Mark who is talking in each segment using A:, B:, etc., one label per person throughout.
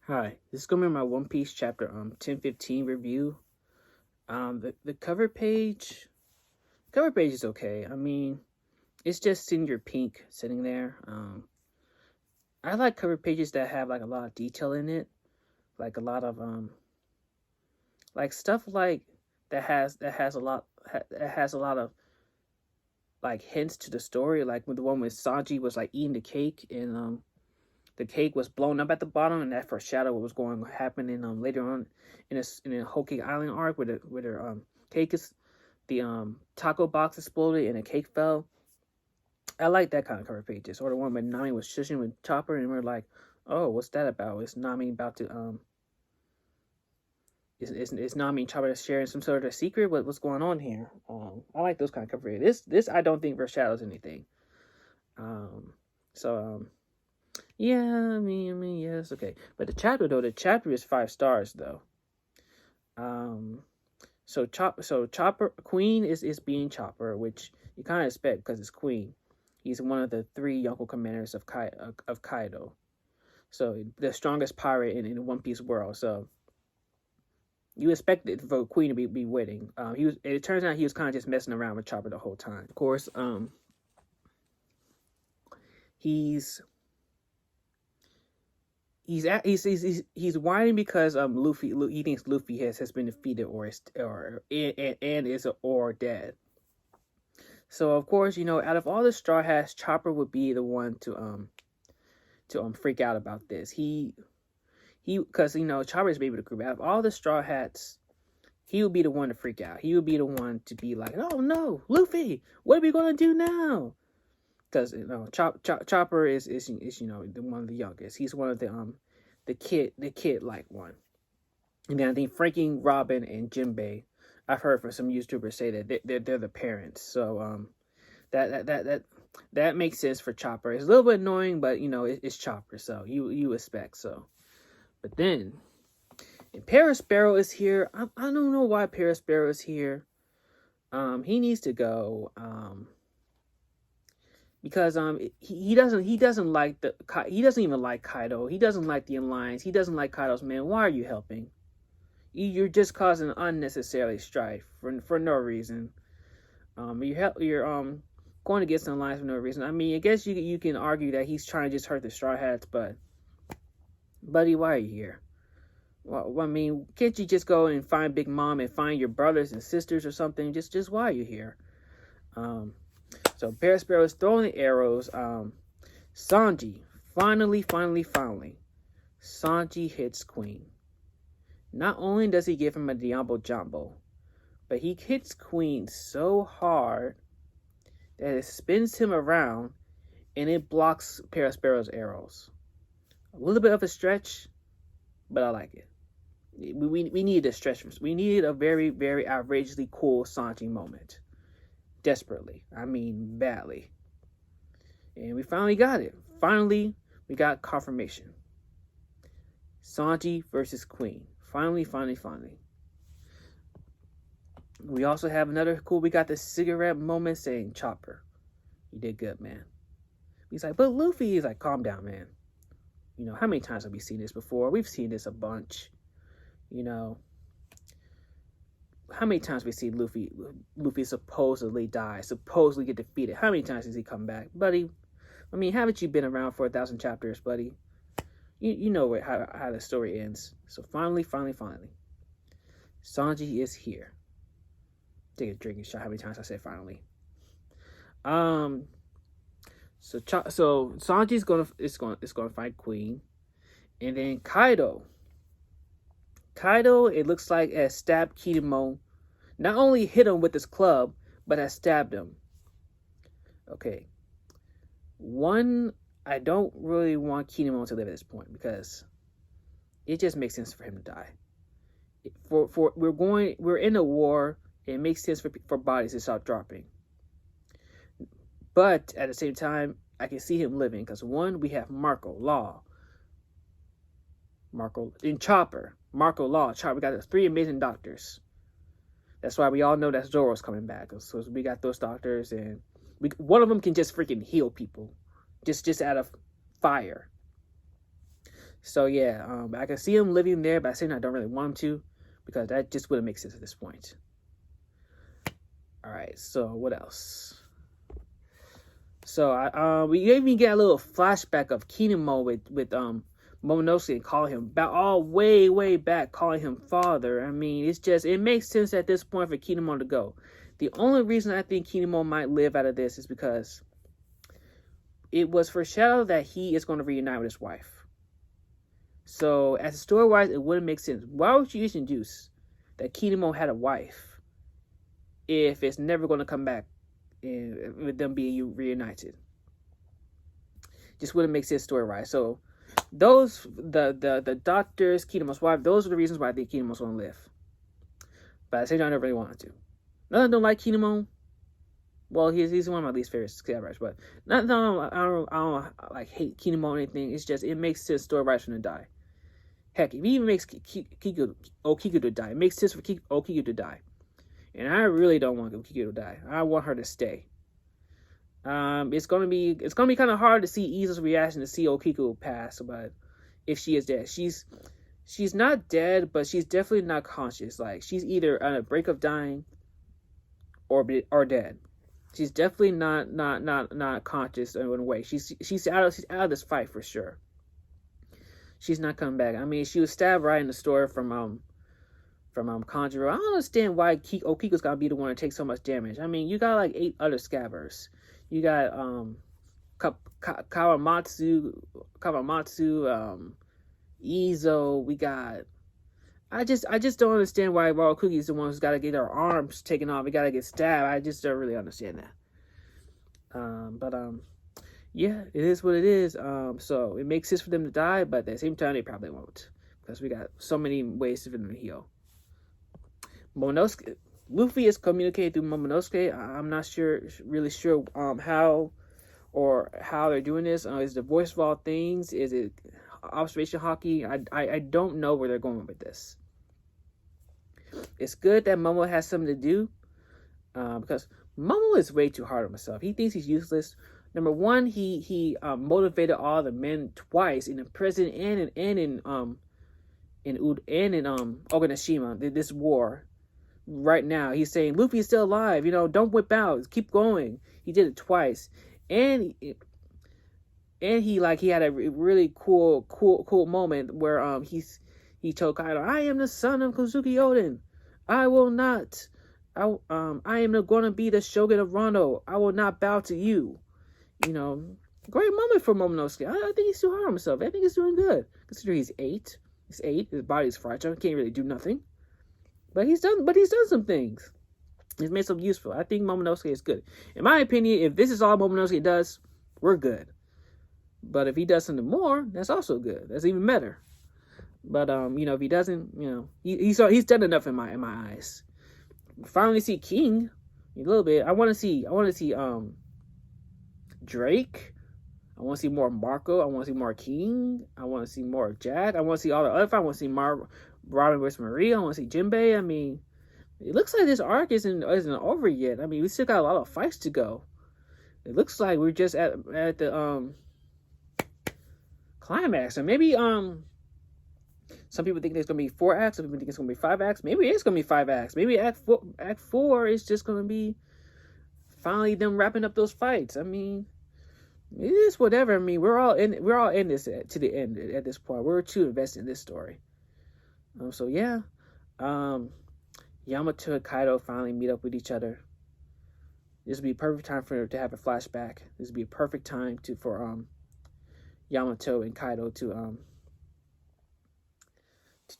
A: Hi, this is gonna be my One Piece chapter 1015 review. The cover page is okay. I mean, it's just Senior Pink sitting there. I like cover pages that have like a lot of detail in it, like a lot of like stuff like that has a lot of like hints to the story. Like with the one with Sanji was like eating the cake and the cake was blown up at the bottom, and that foreshadowed what was going to happen in later on in a Whole Cake Island arc where the cake is the taco box exploded and the cake fell. I like that kind of cover pages. Or the one when Nami was shushing with Chopper, and we're like, oh, what's that about? Is Nami about to is Nami and Chopper sharing some sort of secret? What's going on here? I like those kind of cover pages. This I don't think foreshadows anything. Um, so Yeah, yes, okay. But the chapter is 5 stars though. Um, so Chopper Queen is being Chopper, which you kind of expect because it's Queen. He's one of the 3 Yonko commanders of Kaido. So the strongest pirate in the One Piece world. So you expect it for Queen to be winning. He was. It turns out he was kind of just messing around with Chopper the whole time. Of course, he's he's whining because Luffy he thinks Luffy has been defeated and is or dead. So of course, out of all the Straw Hats, Chopper would be the one to freak out about this. He because Chopper is baby of the group. Out of all the Straw Hats, he would be the one to freak out. He would be the one to be like, "Oh no, Luffy, what are we gonna do now?" Because Chopper is the one of the youngest. He's one of the kid like one. And then I think Frankie, Robin, and Jinbei, I've heard from some YouTubers say that they're the parents. So that makes sense for Chopper. It's a little bit annoying, but it's Chopper, so you expect so. But then, and Parasparrow is here. I don't know why Parasparrow is here. He needs to go. Because he doesn't like he doesn't even like Kaido. He doesn't like the Alliance. He doesn't like Kaido's men. Why are you helping? You're just causing unnecessary strife for no reason. You're going against the Alliance for no reason. I mean, I guess you can argue that he's trying to just hurt the Straw Hats, but buddy, why are you here? Well, I mean, can't you just go and find Big Mom and find your brothers and sisters or something? Just why are you here? So Parasparrow is throwing the arrows. Sanji, finally, Sanji hits Queen. Not only does he give him a Diablo Jumbo, but he hits Queen so hard that it spins him around and it blocks Parasparrow's arrows. A little bit of a stretch, but I like it. We needed a stretch. We needed a very, very outrageously cool Sanji moment. Desperately. I mean, badly. And we finally got it. Finally, we got confirmation. Sanji versus Queen. Finally. We also have another cool, we got the cigarette moment saying, Chopper, you did good, man. He's like, but Luffy is like, calm down, man. How many times have we seen this before? We've seen this a bunch. How many times we see Luffy supposedly die, supposedly get defeated? How many times does he come back? Buddy, I mean, haven't you been around for 1,000 chapters, buddy? You know how the story ends. So finally, Sanji is here. Take a drinking shot. How many times I said finally? So Sanji's gonna fight Queen, and then Kaido, it looks like, has stabbed Kinemon. Not only hit him with his club, but has stabbed him. Okay. One, I don't really want Kinemon to live at this point because it just makes sense for him to die. We're in a war. It makes sense for bodies to stop dropping. But at the same time, I can see him living because one, we have Marco Law, and Chopper, Marco Law, Chopper. We got those 3 amazing doctors. That's why we all know that Zoro's coming back. So we got those doctors, and one of them can just freaking heal people, just out of fire. So yeah, I can see him living there, but at the same time, I don't really want him to, because that just wouldn't make sense at this point. All right, so what else? So we even get a little flashback of Kinemon with Momonosuke and calling him back, all way back, calling him father. I mean, it makes sense at this point for Kinemon to go. The only reason I think Kinemon might live out of this is because it was foreshadowed that he is going to reunite with his wife. So, as a story-wise, it wouldn't make sense. Why would you introduce that Kinemon had a wife if it's never going to come back with them being reunited? Just wouldn't make sense story-wise. So, the doctors, Kinemon's wife, those are the reasons why I think Kinemon's going to live. But at the same time, I don't really want to. Nothing, I don't like Kinemon. Well, he's one of my least favorite characters, but I don't like hate Kinemon or anything. It's just it makes sense story-wise for him to die. Heck, if he even makes Okiku to die, it makes sense for Okiku to die. And I really don't want Okiku to die. I want her to stay. It's gonna be kind of hard to see Izu's reaction to see Okiku pass, but if she is dead, she's not dead, but she's definitely not conscious. Like, she's either on a break of dying or dead. She's definitely not conscious in a way. She's out of this fight for sure. She's not coming back. I mean, she was stabbed right in the store from Kanjuro. I don't understand why Okiku's gotta be the one to take so much damage. I mean, you got like 8 other scabbers. You got Kawamatsu, Izo. We got. I just don't understand why Raokugi is the one who's got to get her arms taken off. We got to get stabbed. I just don't really understand that. Yeah, it is what it is. So it makes sense for them to die, but at the same time, they probably won't, because we got so many ways for them to heal. Momonosuke, Luffy is communicating through Momonosuke. I'm not really sure how they're doing this. Is the voice of all things? Is it observation hockey? I don't know where they're going with this. It's good that Momo has something to do, because Momo is way too hard on himself. He thinks he's useless. Number one, he motivated all the men twice in the prison and in Oganashima, this war. Right now, he's saying Luffy is still alive. Don't whip out. Keep going. He did it twice, and he had a really cool moment where he told Kaido, "I am the son of Kozuki Oden. I will not. I am going to be the Shogun of Wano. I will not bow to you." Great moment for Momonosuke. I think he's too hard on himself. I think he's doing good, considering he's 8. He's 8. His body's fragile. Can't really do nothing. But he's done some things. He's made some useful. I think Momonosuke is good. In my opinion, if this is all Momonosuke does, we're good. But if he does something more, that's also good. That's even better. But if he doesn't, he's done enough in my eyes. Finally see King a little bit. I want to see Drake. I want to see more Marco. I want to see more King. I want to see more Jack. I want to see all the other. I want to see Robin vs. Maria. I want to see Jinbei. I mean, it looks like this arc isn't over yet. I mean, we still got a lot of fights to go. It looks like we're just at the climax. And maybe some people think there's gonna be 4 acts. Some people think it's gonna be 5 acts. Maybe it's gonna be 5 acts. Maybe Act 4 is just gonna be finally them wrapping up those fights. I mean, it is whatever. I mean, we're all in this to the end at this point. We're too invested in this story. So yeah, Yamato and Kaido finally meet up with each other. This would be a perfect time for to have a flashback. This would be a perfect time for Yamato and Kaido to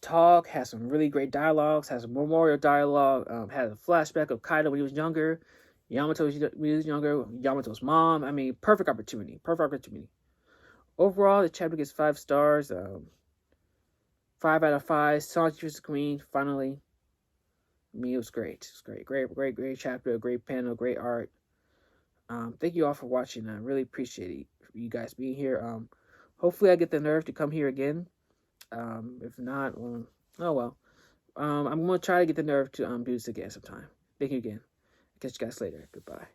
A: talk, have some really great dialogues, have some memorial dialogue, had a flashback of Kaido when he was younger, Yamato when he was younger, Yamato's mom. I mean, perfect opportunity. Overall, the chapter gets 5 stars. 5 out of 5. Sanji vs. Queen, finally. I mean, it was great. Great chapter, great panel, great art. Thank you all for watching. I really appreciate you guys being here. Hopefully I get the nerve to come here again. If not, well, oh well. I'm going to try to get the nerve to do this again sometime. Thank you again. Catch you guys later. Goodbye.